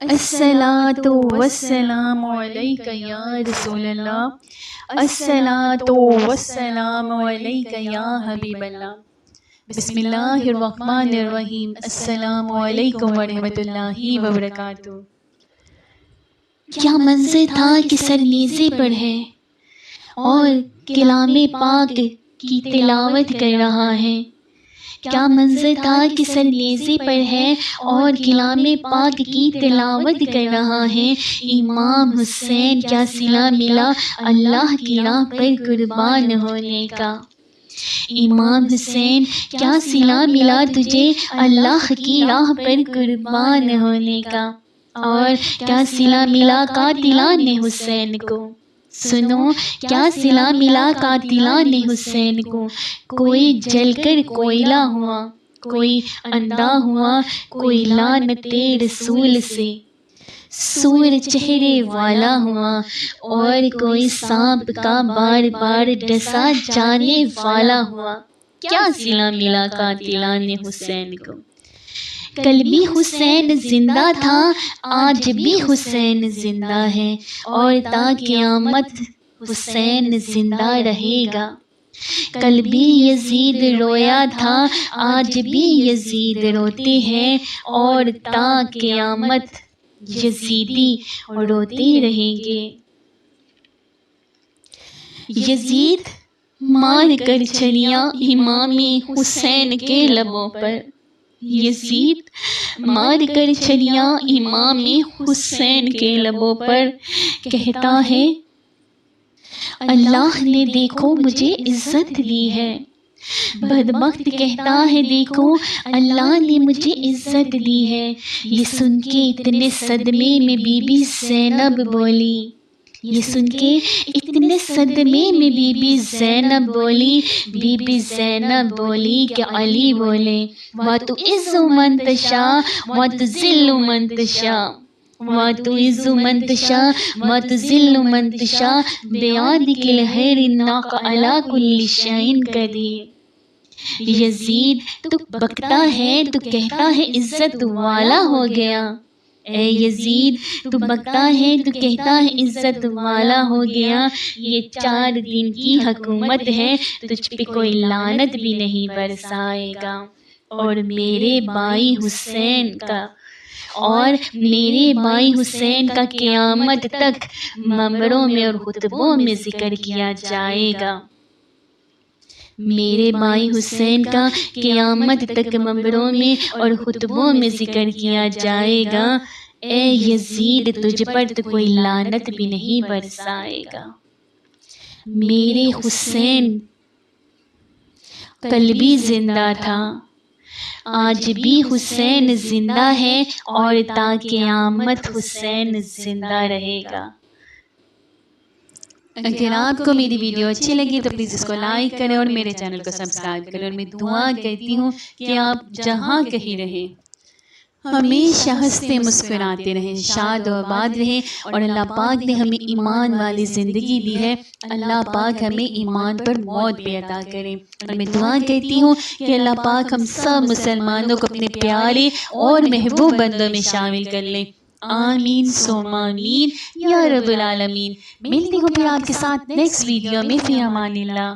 الصلاۃ والسلام علیک یا رسول اللہ، الصلاۃ والسلام علیک یا حبیب اللہ۔ بسم اللہ الرحمن الرحیم۔ السلام علیکم ورحمۃ اللہ وبرکاتہ۔ کیا منظر تھا کہ سر نیزے پر ہے اور کلام پاک کی تلاوت کر رہا ہے۔ کیا منظر تھا کہ سر نیزے پر ہے اور کلام پاک کی تلاوت کر رہا ہے۔ امام حسین کیا صلہ ملا اللہ کی راہ پر قربان ہونے کا۔ امام حسین کیا صلہ ملا تجھے اللہ کی راہ پر قربان ہونے کا، اور کیا صلہ ملا قاتلان حسین کو۔ سنو کیا صلہ ملا قاتلان حسین کو۔ کوئی جل کر کوئلہ ہوا، کوئی اندھا ہوا، کوئی لعنت رسول سے سور چہرے والا ہوا، اور کوئی سانپ کا بار بار ڈسا جانے والا ہوا۔ کیا صلہ ملا قاتلان حسین کو۔ کل بھی حسین زندہ تھا، آج بھی حسین زندہ ہے، اور تا قیامت حسین زندہ رہے گا۔ کل بھی یزید رویا تھا، آج بھی یزید روتے ہیں، اور تا قیامت یزیدی روتے رہیں گے۔ یزید مار کر چھڑیاں امام حسین کے لبوں پر۔ یزید مار کر چھڑیاں امام حسین کے لبوں پر، کہتا ہے اللہ نے دیکھو مجھے عزت دی ہے۔ بدبخت کہتا ہے دیکھو اللہ نے مجھے عزت دی ہے۔ یہ سن کے اتنے صدمے میں بی بی زینب بولی، یہ سن کے اتنے صدمے میں بی بی زینب بولی، بی بی زینب بولی کہ علی بولے وَتُعِزُّ مَن تَشَاءُ وَتُذِلُّ مَن تَشَاءُ وَتُعِزُّ مَن تَشَاءُ وَتُذِلُّ مَن تَشَاءُ بِيَدِكِ الْخَيْرُ إِنَّكَ عَلَىٰ كُلِّ شَيْءٍ قَدِيرٌ۔ یزید تو بکتا ہے، تو کہتا ہے عزت والا ہو گیا۔ اے یزید تو بکتا ہے، تو کہتا ہے عزت والا ہو گیا۔ یہ 4 دن کی حکومت ہے، تجھ پہ کوئی لعنت بھی نہیں برسائے گا، اور میرے بھائی حسین کا قیامت تک منبروں میں اور خطبوں میں ذکر کیا جائے گا۔ میرے بھائی حسین کا قیامت تک منبروں میں اور خطبوں میں ذکر کیا جائے گا۔ اے یزید تجھ پر تو کوئی لعنت بھی نہیں برسائے گا۔ میرے حسین کل بھی زندہ تھا، آج بھی حسین زندہ ہے، اور تا قیامت حسین زندہ رہے گا۔ اگر آپ کو میری ویڈیو اچھی لگی تو پلیز اس کو لائک کریں اور میرے چینل کو سبسکرائب کریں، اور میں دعا کرتی ہوں کہ آپ جہاں کہیں رہیں ہمیشہ ہنستے مسکراتے رہیں، شاد و آباد رہیں، اور اللہ پاک نے ہمیں ایمان والی زندگی دی ہے، اللہ پاک ہمیں ایمان پر موت بھی عطا کرے۔ اور میں دعا کرتی ہوں کہ اللہ پاک ہم سب مسلمانوں کو اپنے پیارے اور محبوب بندوں میں شامل کر لیں۔ آمین ثم آمین یا رب العالمین۔ ملتی ہوں پھر آپ کے ساتھ نیکسٹ ویڈیو میں، فی امان اللہ۔